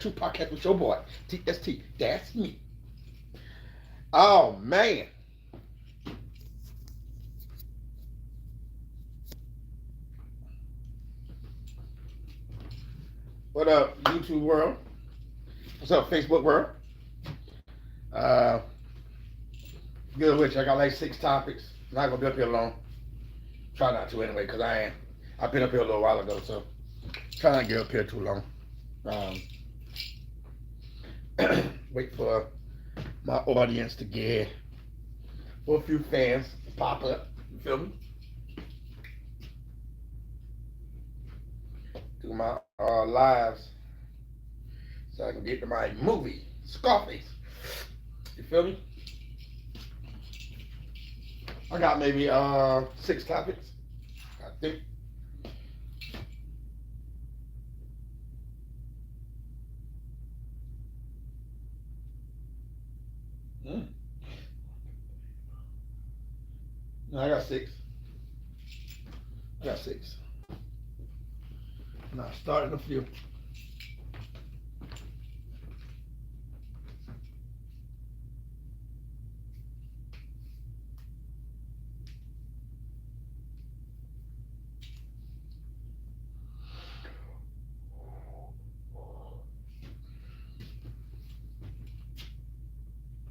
True Podcast with your boy, TST. That's me. Oh, man. What up, YouTube world? What's up, Facebook world? Uh, Good with you. I got like 6 topics. I'm not going to be up here long. Try not to anyway, because I am. I've been up here a little while ago, so try not to get up here too long. Wait for my audience to get, for a few fans to pop up. You feel me? Do my lives so I can get to my movie, Scarface. You feel me? I got maybe 6 topics, I think. No, I got 6. I got 6. Now starting a few.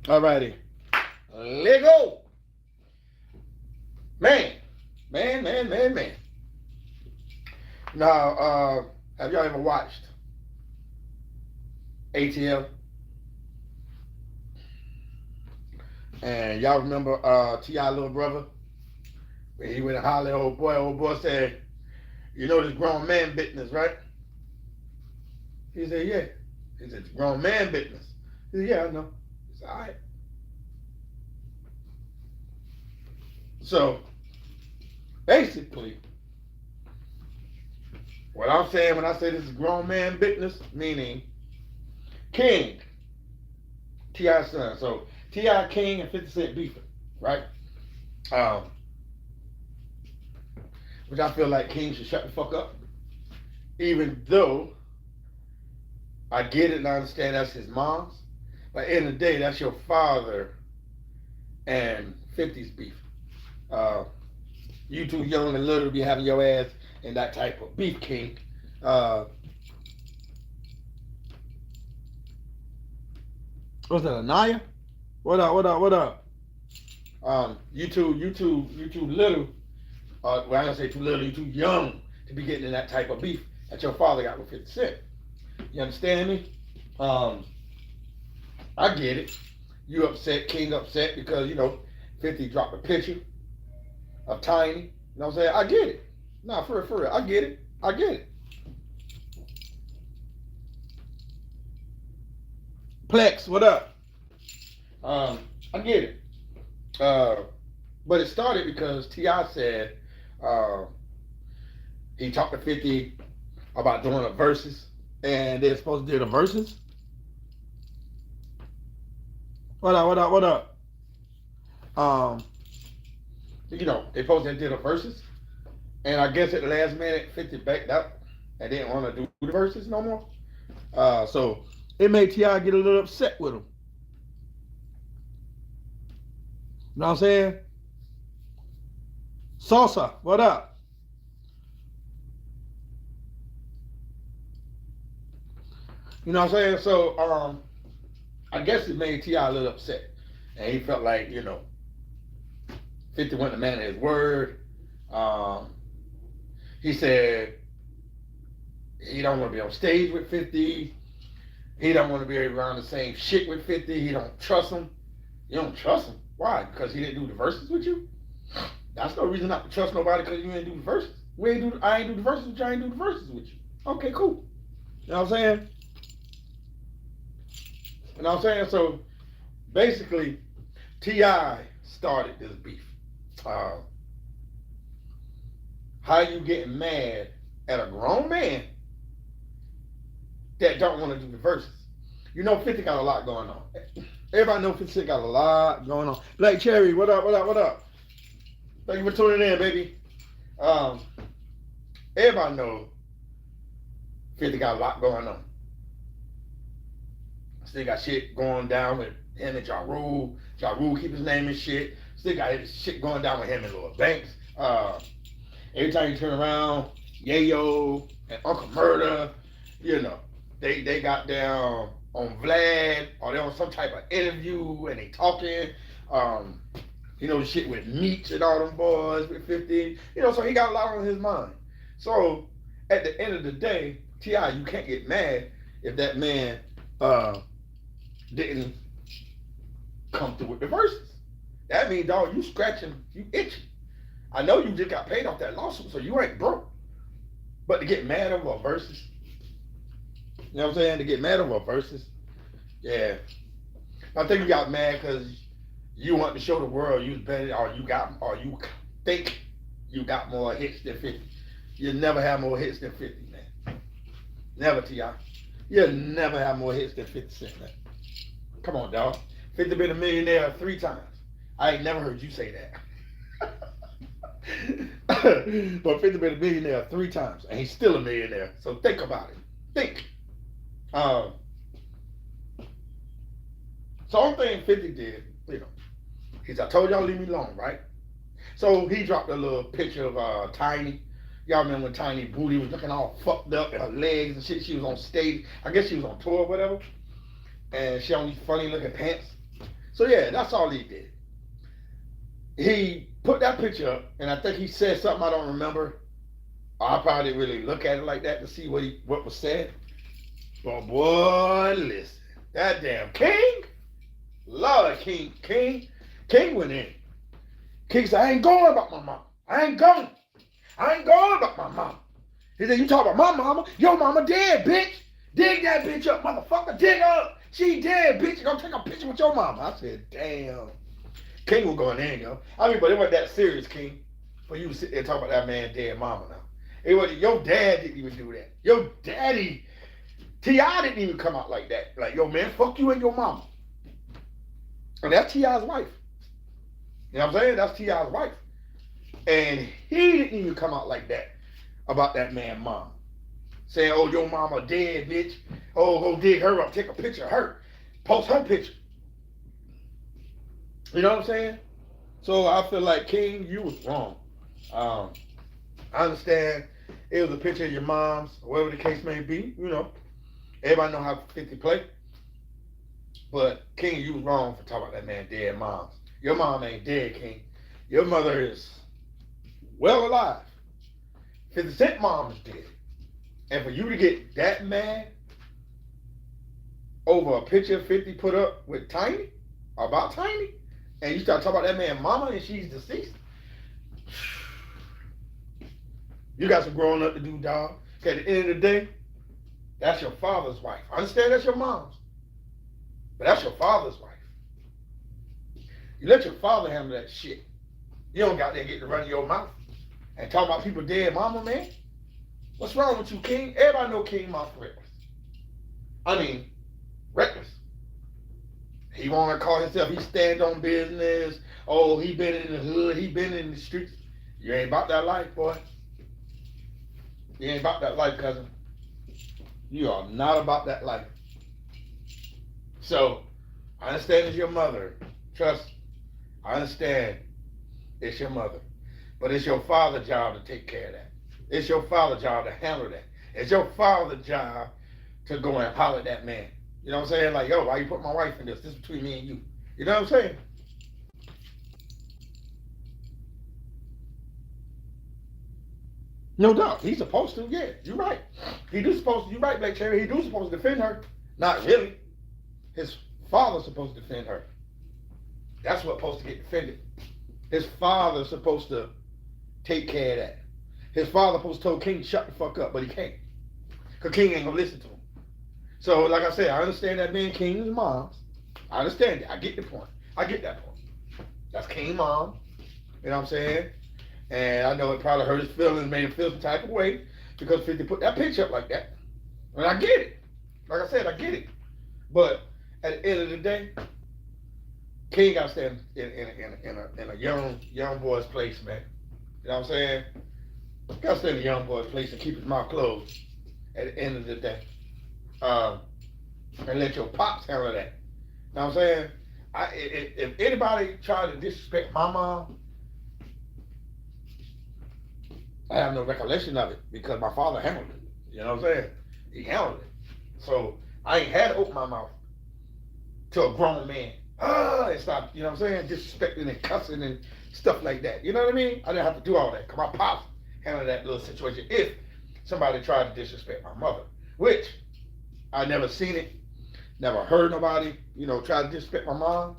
Alrighty. Let go. Man. Now, have y'all ever watched ATL? And y'all remember T.I. little brother? When he went and hollered at old boy said, you know this grown man business, right? He said, yeah. He said, it's grown man business. He said, yeah, I know. He said, all right. So, basically, what I'm saying when I say this is grown man business, meaning King, T.I.'s son. So, T.I., King, and 50 Cent beefing, right? Which I feel like King should shut the fuck up. Even though I get it and I understand that's his mom's. But at the end of the day, that's your father and 50's beef. You too young and little to be having your ass in that type of beef, King. What's that, Anaya? What up? You too little. Well, I'm gonna say too little. You too young to be getting in that type of beef that your father got with 50 Cent. You understand me? I get it. You upset, King upset because 50 dropped a picture of Tiny. You know what I'm saying? I get it. Nah, for real. I get it. Plex, what up? I get it. But it started because T.I. said he talked to 50 about doing a verses, and they're supposed to do the verses. What up? They supposed to do the verses, and I guess at the last minute, 50 backed up and didn't want to do the verses no more. So it made T.I. get a little upset with him. You know what I'm saying? Salsa, what up? You know what I'm saying? So I guess it made T.I. a little upset. And he felt like, 50 wasn't a man of his word. He said he don't want to be on stage with 50. He don't want to be around the same shit with 50. He don't trust him. You don't trust him? Why? Because he didn't do the verses with you? That's no reason not to trust nobody because you ain't do the verses. I ain't do the verses with you. I ain't do the verses with you. Okay, cool. You know what I'm saying? You know what I'm saying? So basically, T.I. started this beef. How you getting mad at a grown man that don't want to do the verses? 50 got a lot going on. Everybody know 50 got a lot going on. Blake Cherry, what up? Thank you for tuning in, baby. Everybody know 50 got a lot going on. Still got shit going down with him and Ja Rule. Ja Rule keep his name and shit. Still got shit going down with him and Lil Banks. Every time you turn around, Yayo and Uncle Murder, you know, they got down on Vlad or they on some type of interview and they talking. Um, the shit with Meech and all them boys with 50. So he got a lot on his mind. So at the end of the day, T.I., you can't get mad if that man didn't come through with the verses. That means, dog, you scratching, you itching. I know you just got paid off that lawsuit, so you ain't broke. But to get mad over verses, you know what I'm saying? To get mad over verses, yeah. I think you got mad because you want to show the world you was better, or you think you got more hits than 50. You never have more hits than 50, man. Never, T.I. You'll never have more hits than 50 Cent, man. Come on, dog. 50 been a millionaire 3 times. I ain't never heard you say that. But 50 been a millionaire 3 times, and he's still a millionaire. So think about it. Think. So only thing 50 did, he's I told y'all leave me alone, right? So he dropped a little picture of Tiny. Y'all remember when Tiny Booty was looking all fucked up and her legs and shit. She was on stage. I guess she was on tour or whatever. And she on these funny looking pants. So yeah, that's all he did. He put that picture up, and I think he said something I don't remember. I probably didn't really look at it like that to see what was said. But boy, listen, that damn King, Lord King went in. King said, I ain't going about my mom. I ain't going about my mom. He said, you talk about my mama? Your mama dead, bitch. Dig that bitch up, motherfucker. Dig her up. She dead, bitch. You gonna take a picture with your mama. I said, damn. King was going in, yo. But it wasn't that serious, King, for you to sit there and talk about that man dead mama now. It wasn't, your dad didn't even do that. Your daddy, T.I. didn't even come out like that. Like, yo, man, fuck you and your mama. And that's T.I.'s wife. You know what I'm saying? That's T.I.'s wife. And he didn't even come out like that about that man mom. Saying, oh, your mama dead, bitch. Oh, go dig her up. Take a picture of her. Post her picture. You know what I'm saying? So I feel like, King, you was wrong. I understand it was a picture of your mom's, whatever the case may be. Everybody know how 50 play. But, King, you was wrong for talking about that man dead moms. Your mom ain't dead, King. Your mother is well alive. 50 Cent mom is dead. And for you to get that mad over a picture 50 put up with Tiny, about Tiny, and you start talking about that man mama and she's deceased, you got some growing up to do, dog. At the end of the day, that's your father's wife. I understand that's your mom's, but that's your father's wife. You let your father handle that shit. You don't got there getting to run your mouth and talk about people dead mama, man. What's wrong with you, King? Everybody know King mouth reckless. Reckless. He want to call himself, he stand on business. Oh, he been in the hood. He been in the streets. You ain't about that life, boy. You ain't about that life, cousin. You are not about that life. So, I understand it's your mother. Trust, I understand it's your mother. But it's your father's job to take care of that. It's your father's job to handle that. It's your father's job to go and holler at that man. You know what I'm saying? Like, yo, why you put my wife in this? This is between me and you. You know what I'm saying? No doubt. He's supposed to, yeah. You're right. You're right, Black Cherry. He do supposed to defend her. Not really. His father's supposed to defend her. That's what's supposed to get defended. His father's supposed to take care of that. His father supposed to tell King shut the fuck up, but he can't. Because King ain't gonna listen to him. So, like I said, I understand that being King's mom's. I understand it. I get the point. I get that point. That's King's mom. You know what I'm saying? And I know it probably hurt his feelings, made him feel some type of way because 50 put that picture up like that. And I get it. Like I said, I get it. But at the end of the day, King got to stand in a young boy's place, man. You know what I'm saying? Got to stay in a young boy's place and keep his mouth closed at the end of the day. and let your pops handle that. Know what I'm saying? If anybody tried to disrespect my mom, I have no recollection of it because my father handled it. You know what I'm saying? He handled it. So I ain't had to open my mouth to a grown man. And stop, you know what I'm saying? Disrespecting and cussing and stuff like that. You know what I mean? I didn't have to do all that because my pops handled that little situation if somebody tried to disrespect my mother, which I never seen it, never heard nobody, try to disrespect my mom.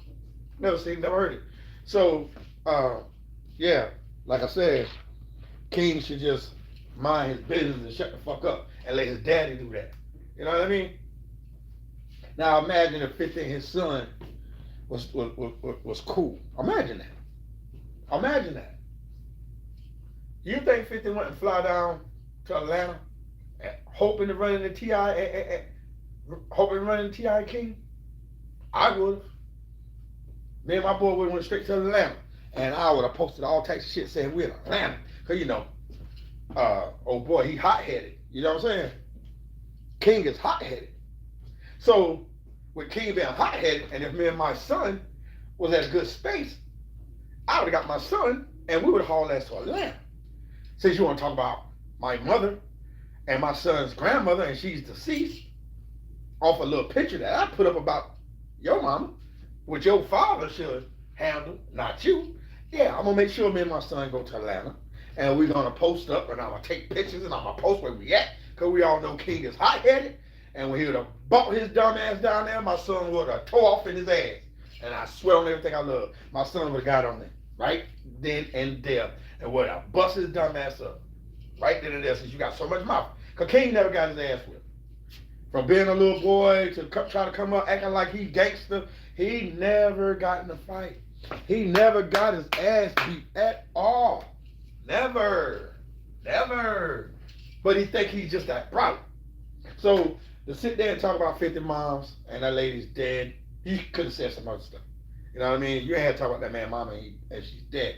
Never seen it, never heard it. So, yeah, like I said, King should just mind his business and shut the fuck up and let his daddy do that. You know what I mean? Now imagine if 50 and his son was cool. Imagine that. Imagine that. You think 50 went and fly down to Atlanta hoping to run into T.I. hoping to run into T.I. King? I would have. Me and my boy would have went straight to Atlanta. And I would have posted all types of shit saying we're in Atlanta. Because, oh boy, he hot-headed. You know what I'm saying? King is hot-headed. So, with King being hot-headed, and if me and my son was at a good space, I would have got my son, and we would have hauled ass to Atlanta. Since you want to talk about my mother and my son's grandmother, and she's deceased, off a little picture that I put up about your mama, which your father should handle, not you. Yeah, I'm going to make sure me and my son go to Atlanta, and we're going to post up, and I'm going to take pictures, and I'm going to post where we at, because we all know King is hot-headed, and when he would have bought his dumb ass down there, my son would have tore off in his ass. And I swear on everything I love, my son would have got on there, right then and there, and would have bust his dumb ass up, right then and there, since you got so much mouth. Because King never got his ass whipped. From being a little boy to try to come up acting like he gangster, he never got in a fight. He never got his ass beat at all. Never. Never. But he think he's just that bright. So to sit there and talk about 50 moms and that lady's dead, he could have said some other stuff. You know what I mean? You ain't had to talk about that man mama and she's dead.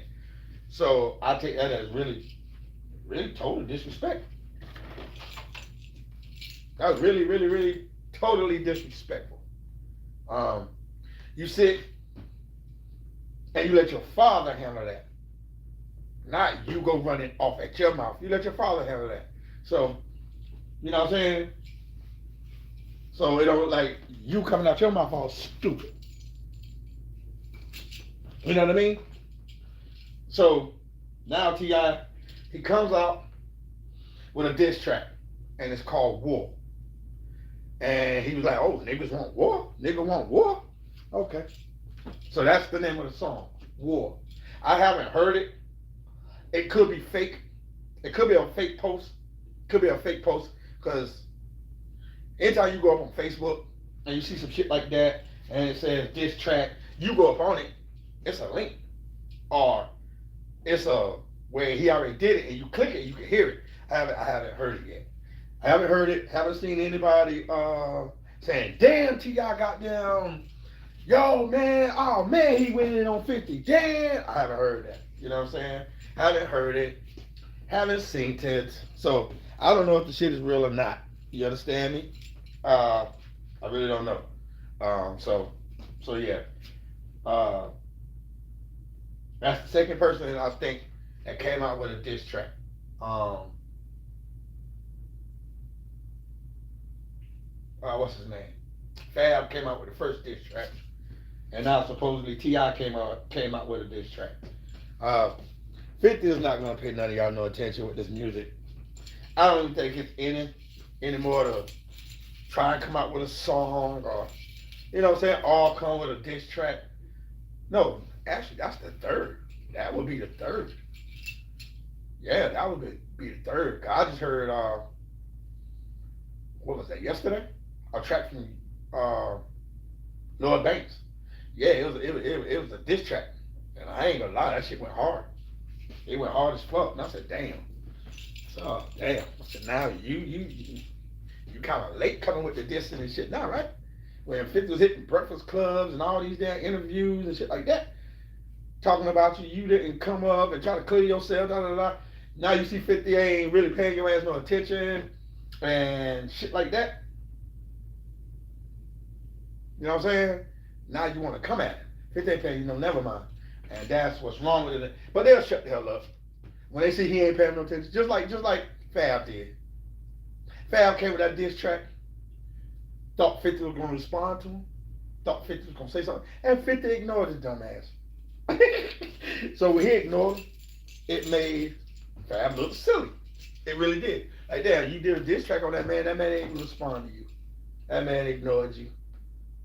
So I take that as really, really total disrespect. That was really, really, really totally disrespectful. You sit and you let your father handle that. Not you go running off at your mouth. You let your father handle that. So, you know what I'm saying? So it don't look like you coming out your mouth all stupid. You know what I mean? So now T.I., he comes out with a diss track, and it's called War. And he was like, oh, niggas want war? Niggas want war? Okay. So that's the name of the song, War. I haven't heard it. It could be fake. It could be a fake post. Could be a fake post, because anytime you go up on Facebook and you see some shit like that and it says diss track, you go up on it, it's a link. Or it's a where he already did it and you click it, you can hear it. I haven't heard it yet. I haven't heard it, haven't seen anybody saying, damn, T.I. got down, yo man, oh man, he went in on 50. Damn, I haven't heard that. You know what I'm saying? Haven't heard it, haven't seen it. So I don't know if the shit is real or not. You understand me? I really don't know. So yeah. That's the second person that I think that came out with a diss track. What's his name? Fab came out with the first diss track, and now supposedly T.I. came out with a diss track. 50 is not gonna pay none of y'all no attention with this music. I don't even think it's in it anymore to try and come out with a song, or you know what I'm saying, all come with a diss track. No, actually that's the third. That would be the third. Yeah, that would be the third. I just heard what was that, yesterday? A track from Lloyd Banks. Yeah, it was a diss track. And I ain't gonna lie, that shit went hard. It went hard as fuck. And I said, damn. So damn. I said, now you kind of late coming with the dissing and shit now, right? When 50 was hitting breakfast clubs and all these damn interviews and shit like that, talking about you didn't come up and try to clear yourself, da da da. Now you see 50 ain't really paying your ass no attention and shit like that. You know what I'm saying? Now you want to come at it. 50 ain't paying you, no, never mind. And that's what's wrong with it. But they'll shut the hell up when they see he ain't paying no attention. Just like Fab did. Fab came with that diss track. Thought 50 was going to respond to him. Thought 50 was going to say something. And 50 ignored his dumb ass. So when he ignored him, it made Fab look silly. It really did. Like, damn, you did a diss track on that man. That man ain't even respond to you. That man ignored you.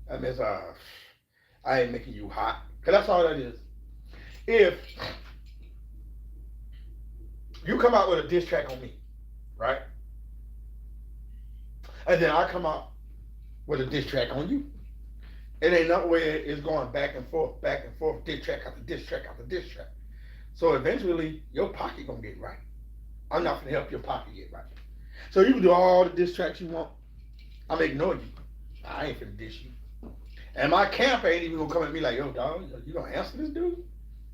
That man's, I ain't making you hot. Because that's all that is. If you come out with a diss track on me, right? And then I come out with a diss track on you. It ain't no way it's going back and forth, diss track after diss track after diss track. So eventually, your pocket gonna get right. I'm not gonna help your pocket get right. So you can do all the diss tracks you want. I'm gonna ignore you. I ain't finna diss you. And my camp ain't even gonna come at me like, yo, dog, you gonna answer this dude?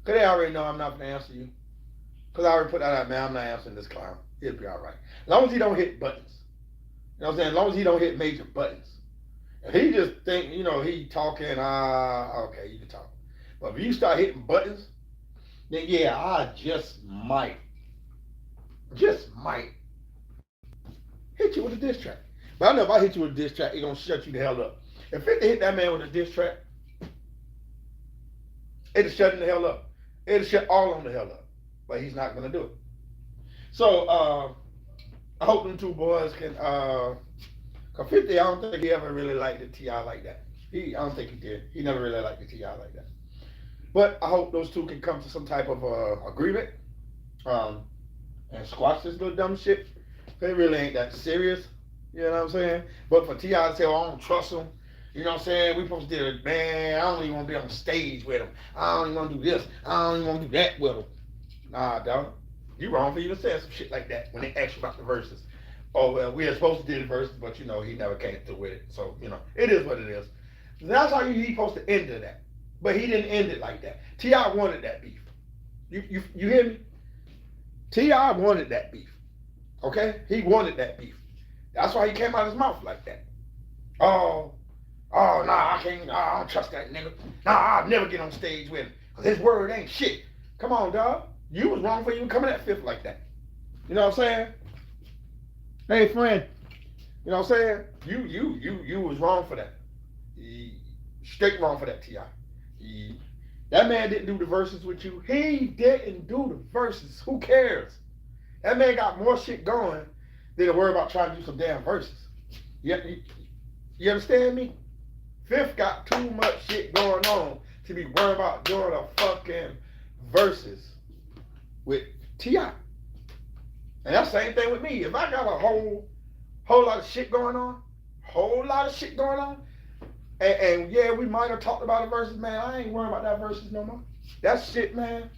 Cause they already know I'm not gonna answer you. Cause I already put that out, man, I'm not answering this clown. He'll be all right. As long as he don't hit buttons. You know what I'm saying? As long as he don't hit major buttons. If he just think, he talking, okay, you can talk. But if you start hitting buttons, then yeah, I just might hit you with a diss track. But I know if I hit you with a diss track, it's gonna shut you the hell up. If 50 hit that man with a diss track, it'll shut him the hell up. It'll shut all of them the hell up. But he's not gonna do it. So I hope them two boys can cause 50, I don't think he ever really liked the T.I. like that. I don't think he did. He never really liked the T.I. like that. But I hope those two can come to some type of agreement and squash this little dumb shit. It really ain't that serious. You know what I'm saying? But for T.I. to say, oh, I don't trust him. You know what I'm saying? We supposed to do it, man. I don't even want to be on stage with him. I don't even want to do this. I don't even want to do that with him. Nah, dog. You wrong for even saying some shit like that when they ask you about the verses. Oh, well, we were supposed to do the verses, but, he never came through with it. So, it is what it is. That's how he's supposed to end that. But he didn't end it like that. T.I. wanted that beef. You hear me? T.I. wanted that beef. Okay? He wanted that beef. That's why he came out of his mouth like that. Oh, nah, I don't trust that nigga. Nah, I'll never get on stage with him. Because his word ain't shit. Come on, dog. You was wrong for even coming at Fifth like that. You know what I'm saying? Hey, friend. You know what I'm saying? You was wrong for that. Straight wrong for that, T.I. That man didn't do the verses with you. He didn't do the verses. Who cares? That man got more shit going than to worry about trying to do some damn verses. You understand me? Fifth got too much shit going on to be worried about doing a fucking verses with T.I. And that's the same thing with me. If I got a whole lot of shit going on, and yeah, we might have talked about the verses, man. I ain't worrying about that verses no more. That shit, man.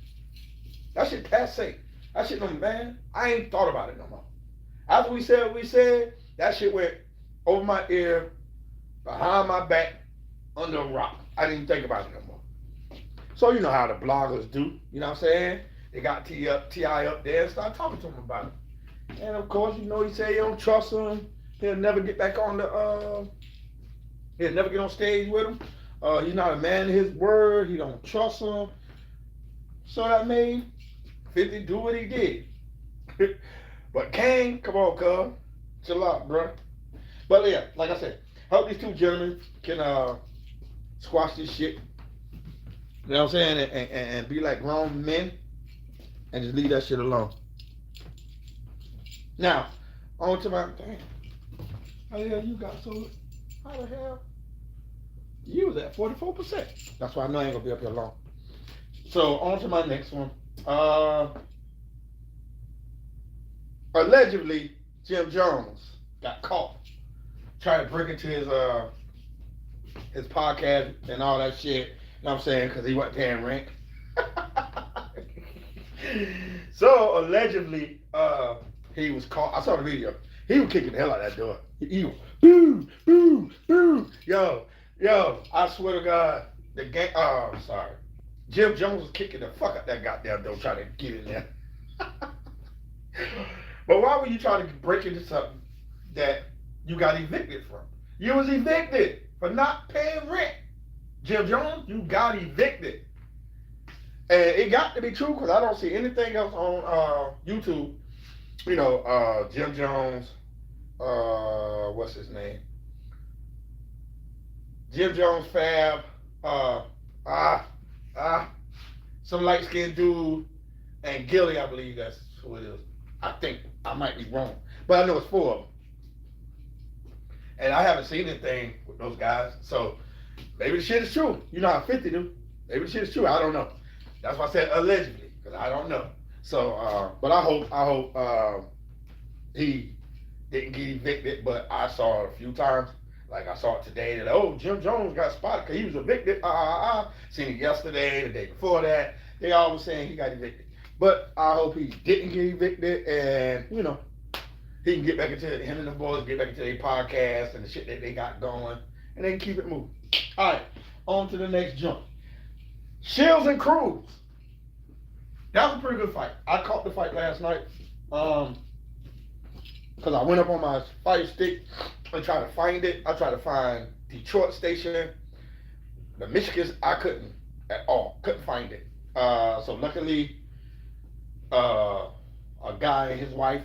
That shit passe. That shit, no, man. I ain't thought about it no more. After we said what we said, that shit went over my ear, behind my back, under a rock. I didn't even think about it no more. So you know how the bloggers do. You know what I'm saying? They got T.I. up there and started talking to him about it. And of course, he said you don't trust him. He'll never get back on he'll never get on stage with him. He's not a man of his word. He don't trust him. So that made 50 do what he did. But Kane, come on, cuz. Chill out, bro. But yeah, like I said, hope these two gentlemen can squash this shit. You know what I'm saying? And be like grown men and just leave that shit alone. Now, on to my damn. How the hell you got so? How the hell? You was at 44%. That's why I know I ain't gonna be up here long. So on to my next one. Allegedly, Jim Jones got caught trying to break into his podcast and all that shit. You know what I'm saying? Because he wasn't paying rent. So allegedly, he was caught. I saw the video. He was kicking the hell out of that door. He was boo, boo, boo. Yo, I swear to God, the gang. Oh, sorry. Jim Jones was kicking the fuck out that goddamn door trying to get in there. But why would you try to break into something that you got evicted from? You was evicted for not paying rent. Jim Jones, you got evicted. And it got to be true because I don't see anything else on YouTube. Jim Jones, what's his name? Jim Jones, Fab, some light skinned dude, and Gilly, I believe that's who it is. I think I might be wrong, but I know it's 4 of them. And I haven't seen anything with those guys, so maybe the shit is true. You know how 50 do. Maybe the shit is true. I don't know. That's why I said allegedly, because I don't know. So, but I hope he didn't get evicted. But I saw it a few times. Like I saw it today that Jim Jones got spotted because he was evicted. Seen it yesterday, the day before that. They always saying he got evicted. But I hope he didn't get evicted, and he can get back into him and the boys get back into their podcast and the shit that they got going, and they can keep it moving. All right, on to the next jump. Shields and Cruz. That was a pretty good fight. I caught the fight last night because I went up on my Fire Stick and tried to find it. I tried to find Detroit station. The Michigans, I couldn't at all. Couldn't find it. So luckily, a guy and his wife,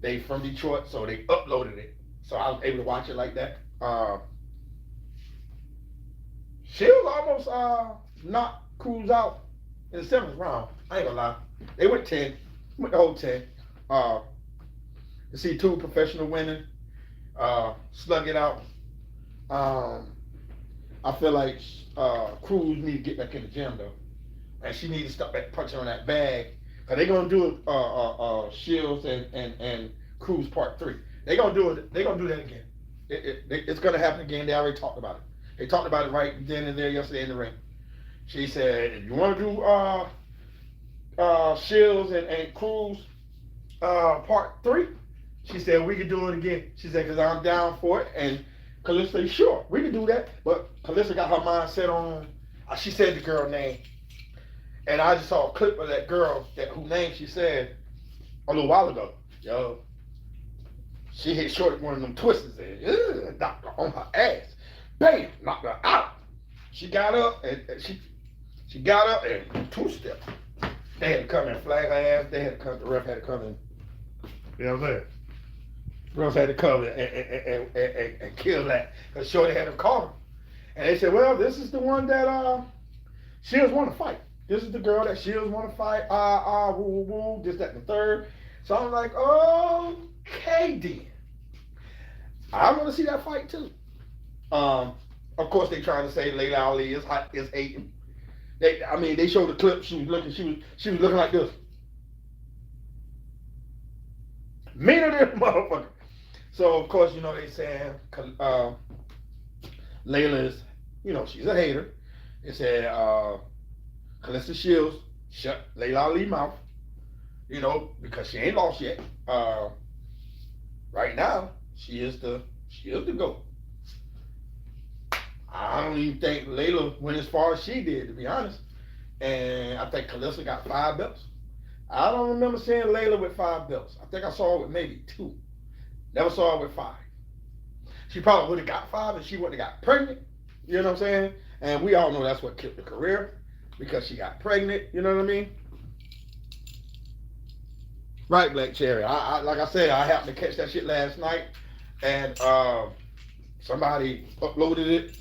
they from Detroit, so they uploaded it. So I was able to watch it like that. Shields almost knocked Cruz out in the 7th round. I ain't gonna lie. They went 10. Went the whole 10. You see 2 professional women slug it out. I feel like Cruz need to get back in the gym though. And she need to stop punching on that bag. Cause they're gonna do Shields and Cruz Part 3. They're gonna do it. They're gonna do that again. It's gonna happen again. They already talked about it. They talked about it right then and there yesterday in the ring. She said, if you want to do Shields and Cruz Part 3, she said we could do it again. She said, because I'm down for it. And Calista said, sure, we can do that. But Calista got her mind set on, she said the girl name. And I just saw a clip of that girl, whose name she said a little while ago. Yo, she hit Shorty one of them twisters and knocked her on her ass. Bam, knocked her out. She got up and she got up and 2-step. They had to come and flag her ass. The ref had to come in. You know what I'm saying? The ref had to come and kill that. Because Shorty had to call her. And they said, well, this is the one that Shields want to fight. This is the girl that Shields want to fight. Woo, this, that, and the third. So I'm like, okay then. I want to see that fight too. Of course, they trying to say Layla Ali is hating. They showed the clip. She was looking like this, meaner than a motherfucker. So of course, they saying Layla is, she's a hater. They said Calista Shields shut Layla Ali mouth, because she ain't lost yet. Right now, she is the GOAT. I don't even think Layla went as far as she did, to be honest. And I think Calista got 5 belts. I don't remember seeing Layla with 5 belts. I think I saw her with maybe 2. Never saw her with 5. She probably would have got 5 if she wouldn't have got pregnant. You know what I'm saying? And we all know that's what killed the career, because she got pregnant. You know what I mean? Right, Black Cherry. I like I said, I happened to catch that shit last night, and somebody uploaded it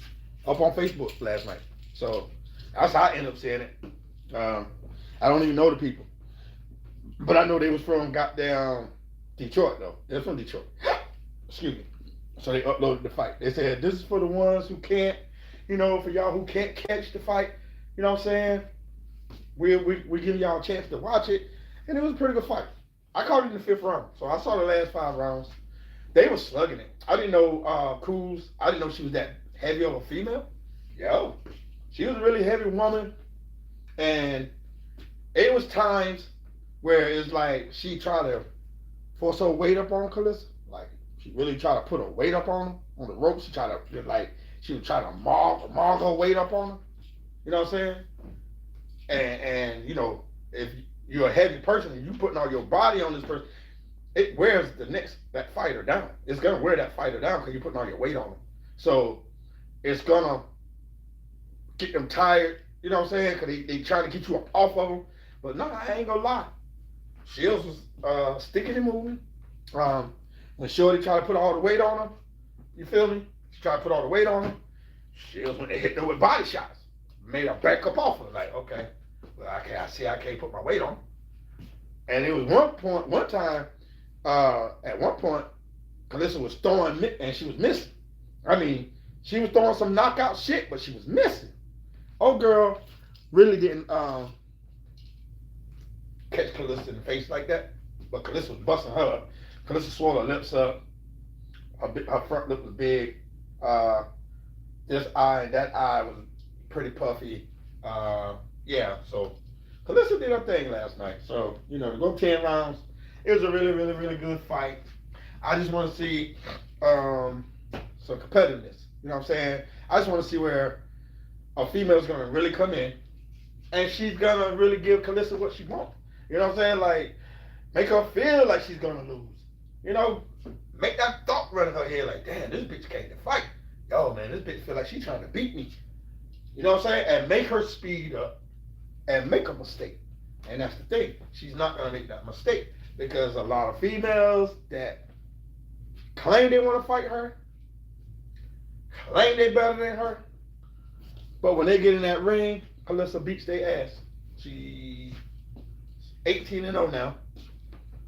up on Facebook last night. So that's how I ended up seeing it. I don't even know the people, but I know they was from goddamn Detroit though. They're from Detroit. Excuse me. So they uploaded the fight. They said, this is for the ones who can't, for y'all who can't catch the fight. You know what I'm saying? We give y'all a chance to watch it, and it was a pretty good fight. I caught it in the 5th round, so I saw the last 5 rounds. They were slugging it. I didn't know Cruz. I didn't know she was that heavy of a female. Yo, she was a really heavy woman, and it was times where it's like she tried to force her weight up on Calista. Like she really tried to put her weight up on the rope. She tried to she was trying to maul her weight up on her. You know what I'm saying? And if you're a heavy person and you putting all your body on this person, it wears that fighter down. It's gonna wear that fighter down because you're putting all your weight on them. So it's gonna get them tired. You know what I'm saying? Because they trying to get you up off of them. But no, I ain't gonna lie. Shields was sticking and moving. When Shorty tried to put all the weight on him, you feel me? She tried to put all the weight on him. Shields when they hit her with body shots, made her back up off of her. Like, okay, well, I see I can't put my weight on. And it was one time, at one point, Calissa was throwing and she was missing. I mean, she was throwing some knockout shit, but she was missing. Oh, girl, really didn't catch Calissa in the face like that, but Calissa was busting her up. Calissa swelled her lips up. Her front lip was big. This eye and that eye was pretty puffy. Yeah, so Calissa did her thing last night. So, to go 10 rounds, it was a really, really, really good fight. I just want to see some competitiveness. You know what I'm saying? I just want to see where a female's going to really come in and she's going to really give Calissa what she wants. You know what I'm saying? Like, make her feel like she's going to lose. Make that thought run in her head like, damn, this bitch came to fight. Yo, man, this bitch feel like she's trying to beat me. You know what I'm saying? And make her speed up and make a mistake. And that's the thing. She's not going to make that mistake because a lot of females that claim they want to fight her, claim they better than her, but when they get in that ring, Calissa beats their ass. She's 18-0 now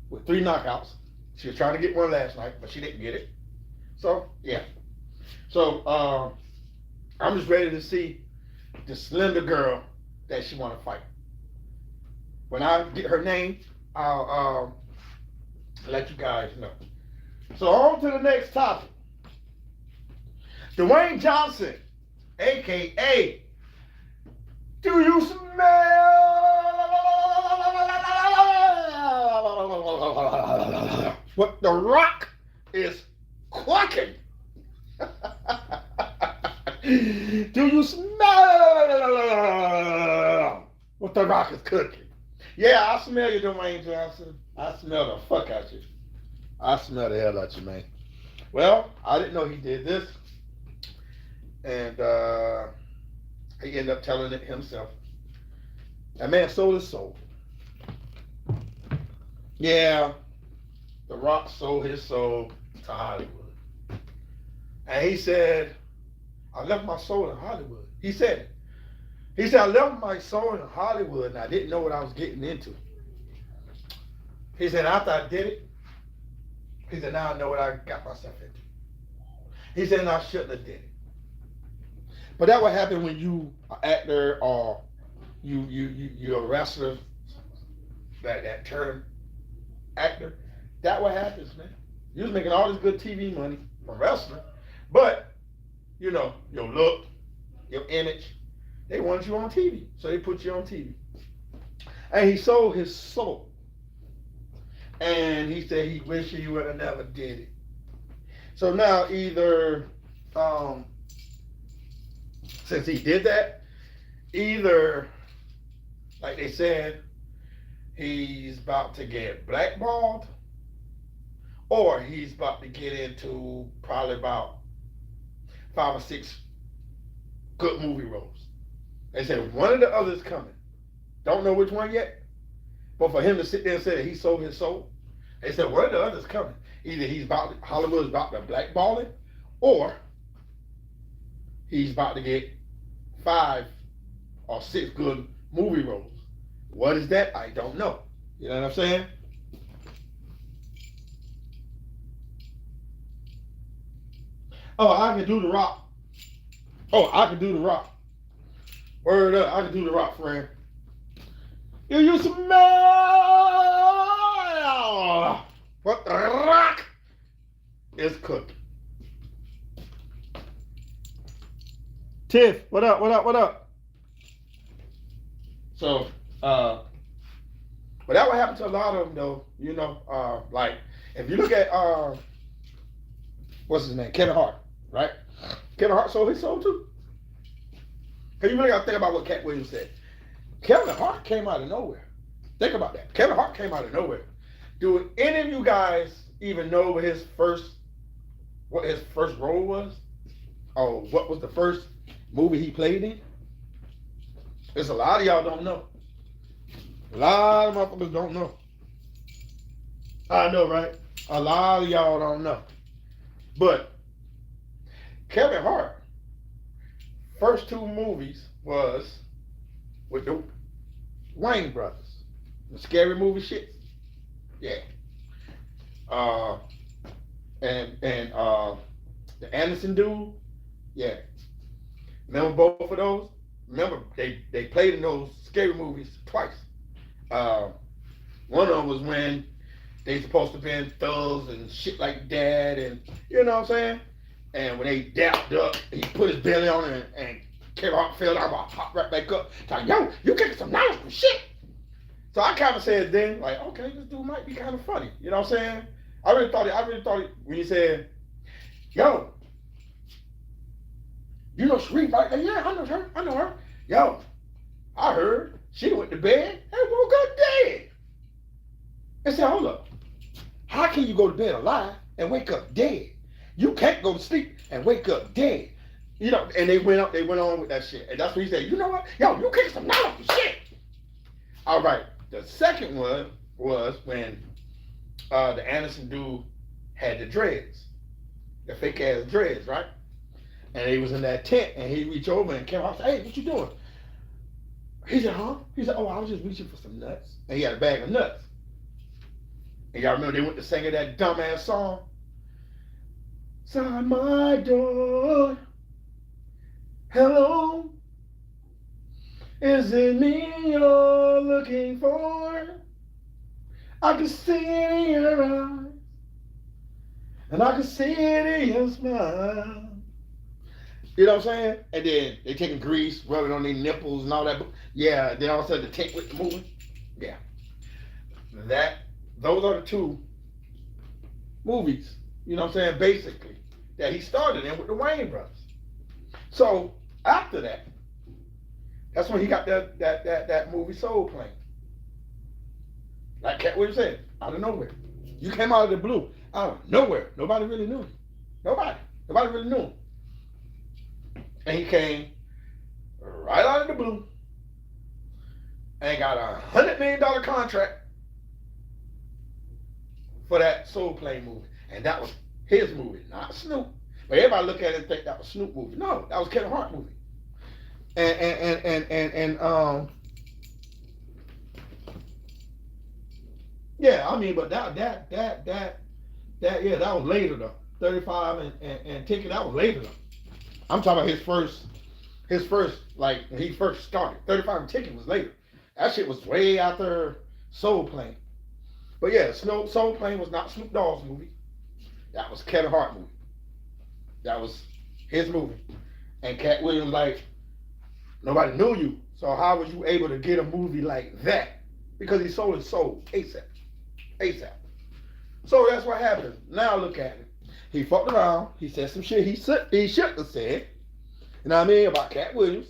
with 3 knockouts. She was trying to get one last night, but she didn't get it. So, yeah. So, I'm just ready to see the slender girl that she want to fight. When I get her name, I'll let you guys know. So, on to the next topic. Dwayne Johnson, a.k.a. Do you smell what The Rock is cooking? Do you smell what The Rock is cooking? Yeah, I smell you, Dwayne Johnson. I smell the fuck out you. I smell the hell out you, man. Well, I didn't know he did this. And he ended up telling it himself. That man sold his soul. Yeah, The Rock sold his soul to Hollywood. And he said, I left my soul in Hollywood. He said it. He said, I left my soul in Hollywood and I didn't know what I was getting into. He said, after I did it, he said, now I know what I got myself into. He said, I shouldn't have did it. But that would happen when you are an actor or you're a wrestler, that term, actor. That what happens, man. You was making all this good TV money from wrestling, but, your look, your image, they wanted you on TV. So they put you on TV. And he sold his soul. And he said he wished he would have never did it. So now either, since he did that, either, like they said, he's about to get blackballed, or he's about to get into probably about 5 or 6 good movie roles. They said one of the others coming. Don't know which one yet. But for him to sit there and say that he sold his soul, they said one of the others coming. Either Hollywood's about to blackball him, or he's about to get 5 or 6 good movie roles. What is that? I don't know. You know what I'm saying? Oh, I can do The Rock. I can do The Rock. Word up, I can do The Rock, friend. You smell what The Rock is cooking. Tiff, what up? So, but that would happen to a lot of them, though. Like, if you look at, what's his name? Kevin Hart, right? Kevin Hart sold his soul, too. Because you really got to think about what Cat Williams said. Kevin Hart came out of nowhere. Think about that. Kevin Hart came out of nowhere. Do any of you guys even know what his first role was? or what was the first movie he played in? There's a lot of y'all don't know. A lot of motherfuckers don't know. I know, right? A lot of y'all don't know. But Kevin Hart, first two movies was with the Wayne brothers. The scary movie shit. Yeah. Uh and the Anderson dude, yeah. Remember both of those? Remember they played in those scary movies twice. Uh, one of them was when they supposed to be thugs and shit like that, and you know what I'm saying? And when they dapped up, he put his belly on it, and Kevin Hart fell down, hopped right back up. Like, yo, you kicking some knives and shit. So I kind of said then, like, okay, this dude might be kind of funny. You know what I'm saying? I really thought it when he said, yo, you know Sheree, right? Like, yeah, I know her. Yo, I heard she went to bed and woke up dead. And said, hold up, how can you go to bed alive and wake up dead? You can't go to sleep and wake up dead. You know, and they went on with that shit. And that's what he said, you know what? Yo, you kick some knives and shit. All right. The second one was when the Anderson dude had the dreads, the fake ass dreads, right? And he was in that tent, and he reached over and came out and said, hey, what you doing? He said, huh? He said, oh, I was just reaching for some nuts. And he had a bag of nuts. And y'all remember they went to singing that dumbass song? Sign my door. Hello. Is it me you're looking for? I can see it in your eyes. And I can see it in your smile. You know what I'm saying? And then they taking grease, rubbing on their nipples and all that. Yeah, then all of a sudden the tent with the moving. Yeah. Those are the two movies, you know what I'm saying, basically, that he started in with the Wayne brothers. So after that, that's when he got that movie Soul Plane. Like Cat Williams said, out of nowhere. You came out of the blue, out of nowhere. Nobody really knew him. Nobody really knew him. And he came right out of the blue and got $100 million contract for that Soul Plane movie. And that was his movie, not Snoop. But everybody look at it and think that was Snoop movie. No, that was Kevin Hart movie. Yeah, I mean, but that was later though. 35 and Ticket, that was later though. I'm talking about his first, like when he first started. 35 and Ticket was later. That shit was way after Soul Plane. But yeah, Soul Plane was not Snoop Dogg's movie. That was Kevin Hart movie. That was his movie. And Cat Williams like, nobody knew you. So how was you able to get a movie like that? Because he sold his soul ASAP. ASAP. So that's what happened. Now look at it. He fucked around. He said some shit he shouldn't have said. You know what I mean? About Cat Williams.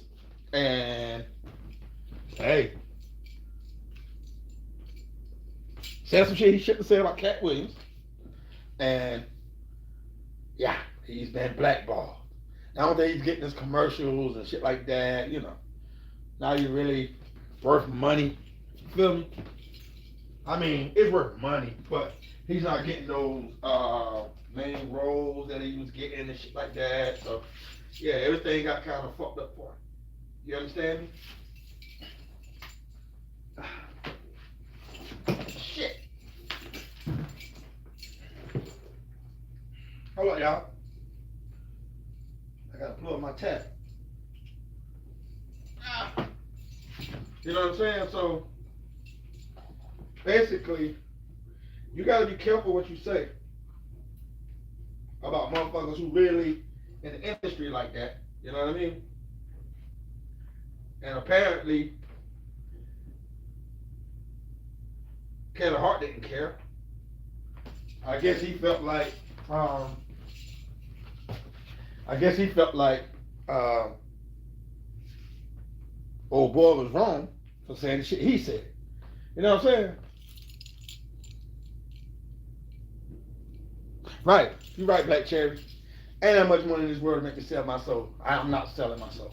And hey. Said some shit he shouldn't have said about Cat Williams. And yeah, he's been blackballed. Nowadays he's getting his commercials and shit like that, you know. Now you're really worth money. You feel me? I mean, it's worth money, but he's not getting those main roles that he was getting and shit like that. So yeah, everything got kind of fucked up for him. You understand me? Shit. Hold on, y'all. I gotta blow up my tap. You know what I'm saying? So basically, you gotta be careful what you say about motherfuckers who really in the industry like that. You know what I mean? And apparently, Kevin Hart didn't care. I guess he felt like old boy was wrong for saying the shit he said. You know what I'm saying? Right. You're right, Black Cherry. Ain't that much money in this world to make me sell my soul. I'm not selling my soul.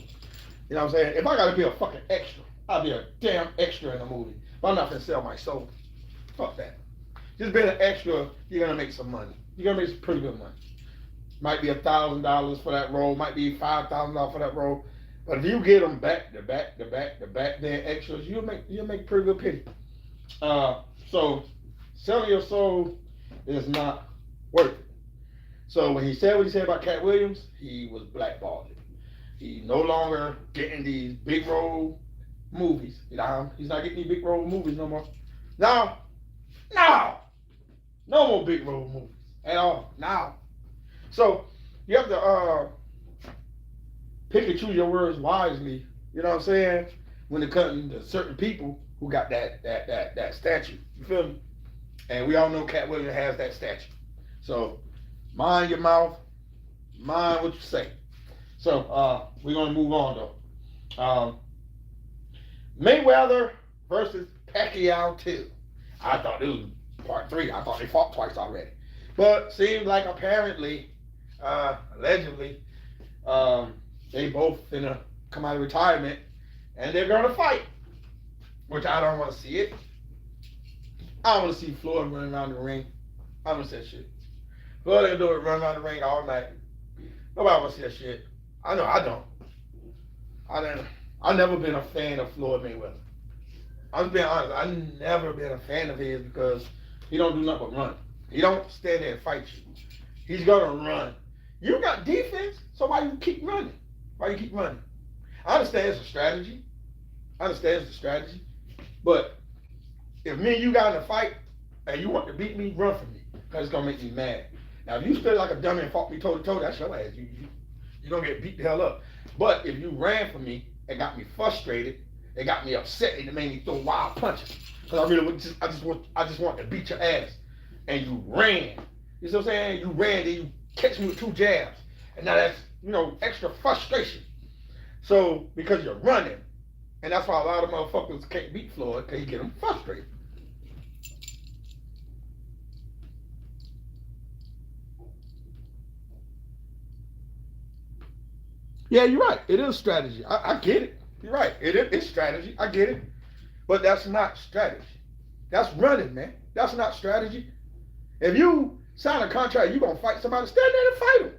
You know what I'm saying? If I gotta be a fucking extra, I'll be a damn extra in a movie. But I'm not gonna sell my soul. Fuck that. Just being an extra, you're gonna make some money. You're gonna make some pretty good money. Might be $1,000 for that role, might be $5,000 for that role. But if you get them back to back to back to back, then extras, you'll make pretty good penny. So selling your soul is not worth it. So when he said what he said about Cat Williams, he was blackballed. He no longer getting these big role movies. You know, he's not getting these big role movies no more. No more big role movies at all. Now, so you have to pick and choose your words wisely. You know what I'm saying? When it comes to certain people who got that statue. You feel me? And we all know Cat Williams has that statue. So mind your mouth, mind what you say. So we're gonna move on though. Mayweather versus Pacquiao 2. I thought it was part 3. I thought they fought twice already. But seems like apparently, allegedly, they both finna come out of retirement and they're gonna fight. Which I don't wanna see it. I don't wanna see Floyd running around the ring. I don't wanna see that shit. Floyd ain't do it, run around the ring all night. Nobody wanna see that shit. I know I don't. I've never been a fan of Floyd Mayweather. I'm just being honest. I've never been a fan of his because he don't do nothing but run. He don't stand there and fight you. He's gonna run. You got defense, so why you keep running? Why you keep running? I understand it's a strategy. But if me and you got in a fight and you want to beat me, run from me. Because it's gonna make me mad. Now if you stood like a dummy and fought me toe to toe, that's your ass. You're gonna get beat the hell up. But if you ran from me and got me frustrated, it got me upset, and it made me throw wild punches. Because I just want to beat your ass. And you ran. You see what I'm saying? You ran, then you catch me with 2 jabs. And now that's, extra frustration. So, because you're running. And that's why a lot of motherfuckers can't beat Floyd, because you get them frustrated. Yeah, you're right. It is strategy. I get it. You're right. It's strategy. I get it. But that's not strategy. That's running, man. That's not strategy. If you sign a contract, you're going to fight somebody, stand there and fight them.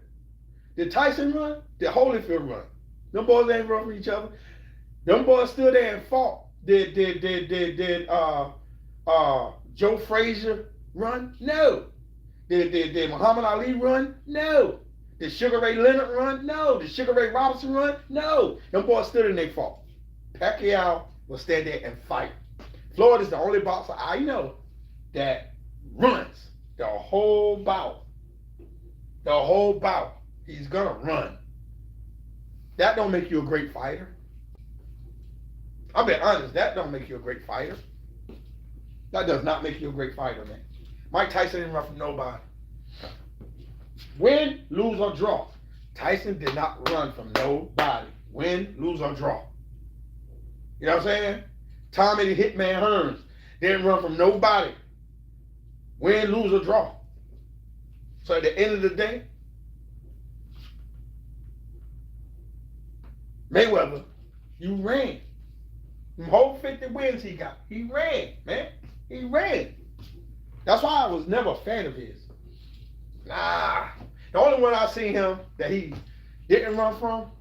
Did Tyson run? Did Holyfield run? Them boys ain't run from each other. Them boys stood there and fought. Did Joe Frazier run? No. Did Muhammad Ali run? No. Did Sugar Ray Leonard run? No. Did Sugar Ray Robinson run? No. Them boys stood and they fought. Pacquiao will stand there and fight. Floyd is the only boxer I know that runs the whole bout. The whole bout. He's gonna run. That don't make you a great fighter. I'll be honest, that don't make you a great fighter. That does not make you a great fighter, man. Mike Tyson didn't run from nobody. Win, lose, or draw. Tyson did not run from nobody. Win, lose, or draw. You know what I'm saying? Tommy the Hitman Hearns didn't run from nobody. Win, lose, or draw. So at the end of the day, Mayweather, you ran. Them whole 50 wins he got. He ran, man. He ran. That's why I was never a fan of his. Nah. The only one I seen him that he didn't run from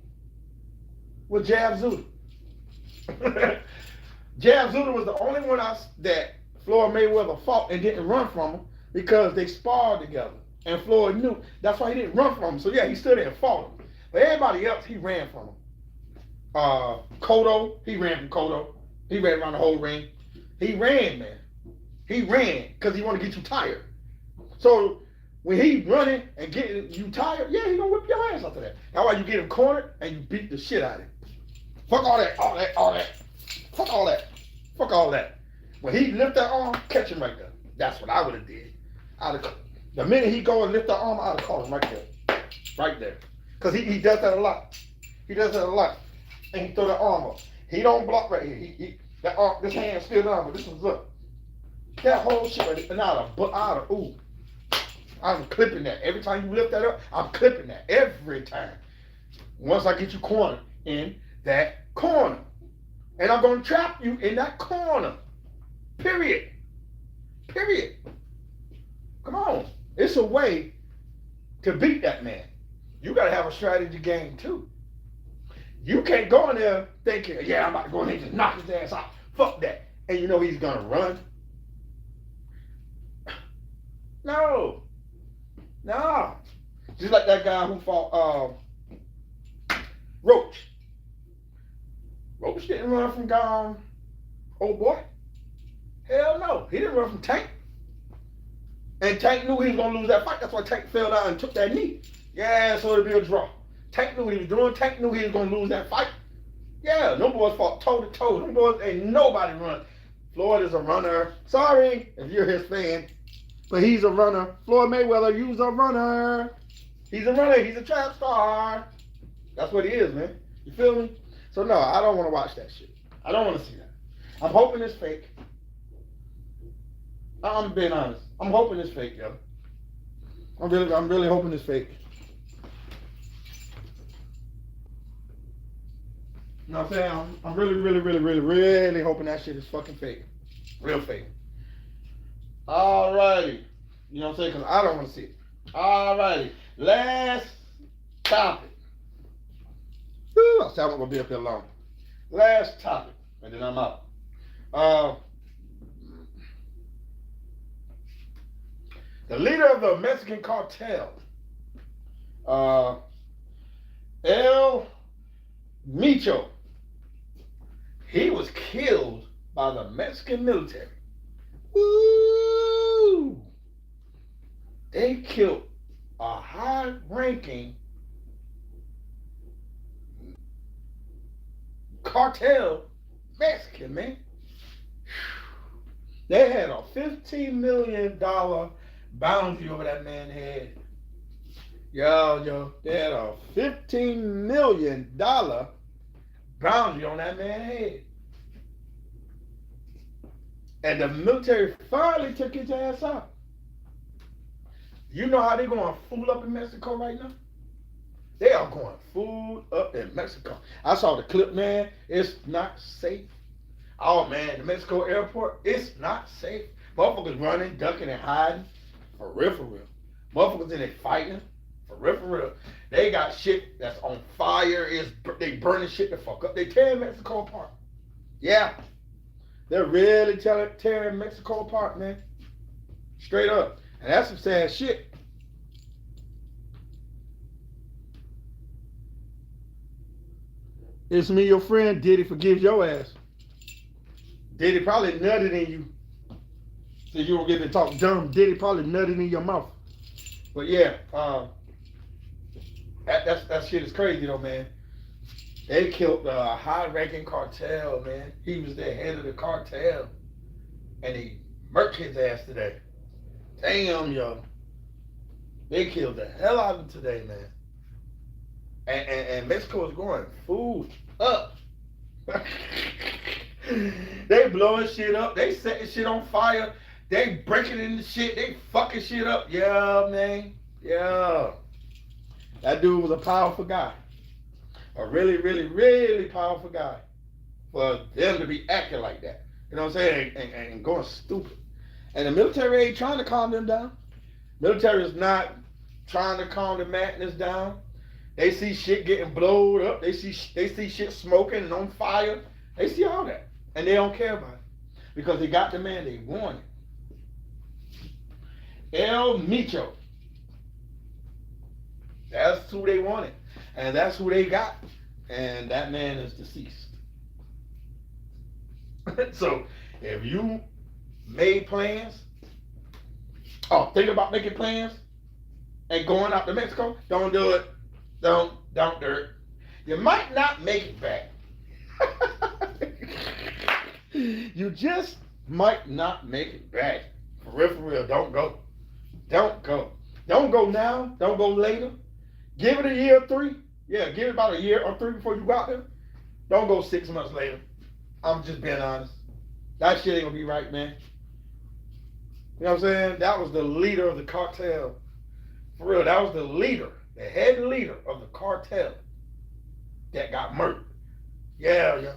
was Jab Judah. Jab Judah was the only one that Floyd Mayweather fought and didn't run from him because they sparred together. And Floyd knew. That's why he didn't run from him. So yeah, he stood there and fought him. But everybody else, he ran from him. Cotto, he ran from Cotto. He ran around the whole ring. He ran, man. He ran because he wanted to get you tired. So when he running and getting you tired, yeah, he gonna whip your ass after that. That's why you get him cornered and you beat the shit out of him. Fuck all that. Fuck all that. When he lift that arm, catch him right there. That's what I would have did. The minute he go and lift that arm, I'd have caught him right there. Right there. Because he does that a lot. And he throw that arm up. He don't block right here. That arm, this hand still down, but this one's up. That whole shit right there. And I'd have, ooh. I'm clipping that. Every time you lift that up, I'm clipping that. Every time. Once I get you cornered in that corner. And I'm going to trap you in that corner. Period. Period. Come on. It's a way to beat that man. You got to have a strategy game too. You can't go in there thinking, yeah, I'm about to go in there and just knock his ass out. Fuck that. And you know he's going to run. No. No. Just like that guy who fought Roach. Roach didn't run from old boy. Hell no. He didn't run from Tank. And Tank knew he was going to lose that fight. That's why Tank fell down and took that knee. Yeah, so it'd be a draw. Tank knew what he was doing. Tank knew he was going to lose that fight. Yeah, no boys fought toe to toe. No boys ain't nobody run. Floyd is a runner. Sorry if you're his fan, but he's a runner. Floyd Mayweather, you's a runner. He's a runner. He's a trap star. That's what he is, man. You feel me? So no, I don't want to watch that shit. I don't want to see that. I'm hoping it's fake. I'm being honest. I'm hoping it's fake, yo. I'm really hoping it's fake. You know what I'm saying? I'm really hoping that shit is fucking fake. Real fake. Alrighty. You know what I'm saying? Because I don't want to see it. Alrighty. Last topic. Whew, I said I'm going to be up here long. Last topic. And then I'm out. The leader of the Mexican cartel, El Micho, he was killed by the Mexican military. Woo! They killed a high-ranking cartel Mexican, man. They had a $15 million bounty over that man's head. Yo, they had a $15 million bounty on that man's head. And the military finally took his ass out. You know how they're going fool up in Mexico right now? They are going fool up in Mexico. I saw the clip, man. It's not safe. Oh, man, the Mexico airport, it's not safe. Motherfuckers running, ducking, and hiding. For real. Motherfuckers in there fighting. For real. They got shit that's on fire. They burning shit the fuck up. They tearing Mexico apart. Yeah. They're really tearing Mexico apart, man. Straight up. And that's some sad shit. It's me, your friend. Diddy forgives your ass. Diddy probably nutted in you. So you don't get to talk dumb. Diddy probably nutted in your mouth. But yeah, that shit is crazy though, man. They killed a high-ranking cartel, man. He was the head of the cartel, and he murked his ass today. Damn, yo. They killed the hell out of him today, man. And Mexico is going food up. They blowing shit up. They setting shit on fire. They breaking into shit. They fucking shit up. Yeah, man. Yeah. That dude was a powerful guy. A really powerful guy. For them to be acting like that. You know what I'm saying? And going stupid. And the military ain't trying to calm them down. Military is not trying to calm the madness down. They see shit getting blowed up. They see shit smoking and on fire. They see all that. And they don't care about it. Because they got the man they wanted. El Micho. That's who they wanted. And that's who they got. And that man is deceased. So, if you made plans, think about making plans and going out to Mexico, don't do it. Don't do it. You might not make it back. You just might not make it back. For real, don't go. Don't go. Don't go now. Don't go later. Give it a year or 3. Yeah, give it about a year or 3 before you go out there. Don't go 6 months later. I'm just being honest. That shit ain't gonna be right, man. You know what I'm saying? That was the leader of the cartel. For real, that was the leader, the head leader of the cartel that got murdered. Yeah, yeah,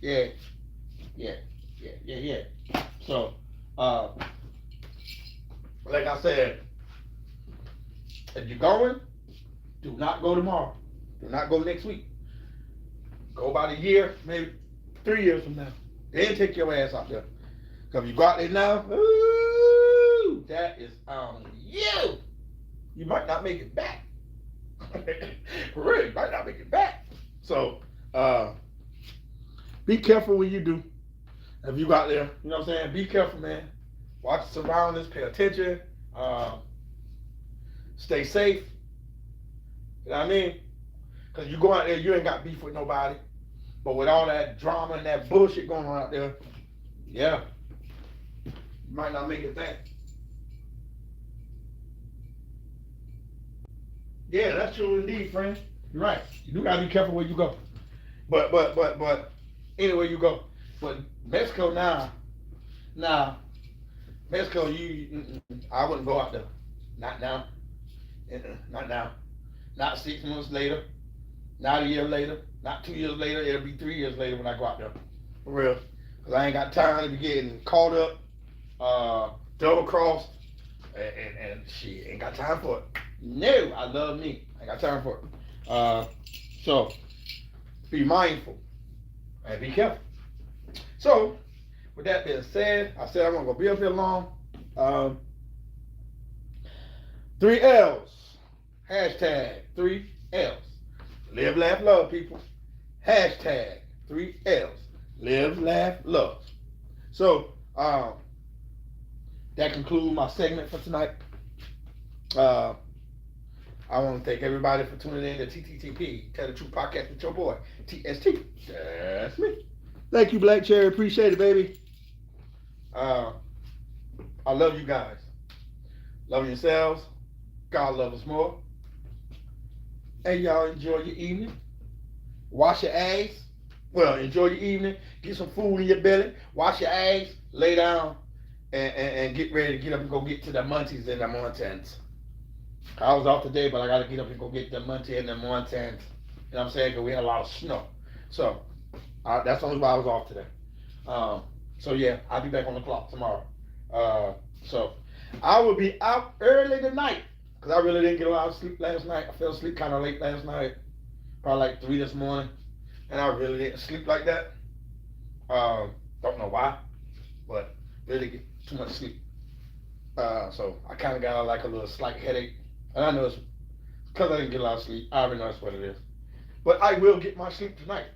yeah, yeah, yeah, yeah, yeah. So, like I said, if you're going, do not go tomorrow. Do not go next week. Go about a year, maybe 3 years from now. Then take your ass out there. Because if you go out there now, ooh, that is on you. You might not make it back. For real, you might not make it back. So, be careful when you do. If you go out there, you know what I'm saying? Be careful, man. Watch the surroundings, pay attention, stay safe. You know what I mean? Because you go out there, you ain't got beef with nobody. But with all that drama and that bullshit going on out there, yeah, you might not make it back. Yeah, that's true indeed, friend. You're right. You do gotta be careful where you go. But anywhere you go. But Mexico now, Mexico, I wouldn't go out there. Not now. Not now. Not 6 months later. Not a year later. Not 2 years later. It'll be 3 years later when I go out there. For real. Because I ain't got time to be getting caught up, double crossed, and shit. Ain't got time for it. No, I love me. I ain't got time for it. So, be mindful and be careful. So, with that being said, I said I'm going to be up here long. 3 L's. Hashtag 3 L's. Live, laugh, love, people. Hashtag 3 L's. Live, laugh, love. So, that concludes my segment for tonight. I want to thank everybody for tuning in to TTTP, Tell the Truth Podcast with your boy, TST. That's me. Thank you, Black Cherry. Appreciate it, baby. I love you guys. Love yourselves. God love us more. And y'all enjoy your evening. Wash your ass. Well, enjoy your evening. Get some food in your belly. Wash your ass. Lay down. And get ready to get up and go get to the munchies in the mountains. I was off today, but I got to get up and go get the munchie in the mountains. You know what I'm saying? Because we had a lot of snow. So, that's the only why I was off today. So, yeah, I'll be back on the clock tomorrow. So, I will be out early tonight. Because I really didn't get a lot of sleep last night. I fell asleep kind of late last night. Probably like 3 this morning. And I really didn't sleep like that. Don't know why. But really get too much sleep. So I kind of got like a little slight headache. And I know it's because I didn't get a lot of sleep. I already know that's what it is. But I will get my sleep tonight.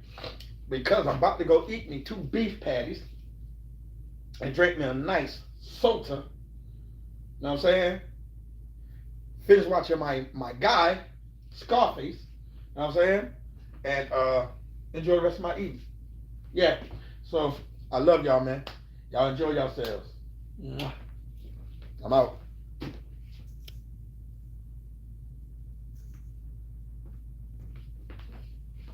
Because I'm about to go eat me 2 beef patties. And drink me a nice soda. You know what I'm saying? Finish watching my guy, Scarface. You know what I'm saying? And enjoy the rest of my evening. Yeah. So I love y'all, man. Y'all enjoy yourselves. I'm out.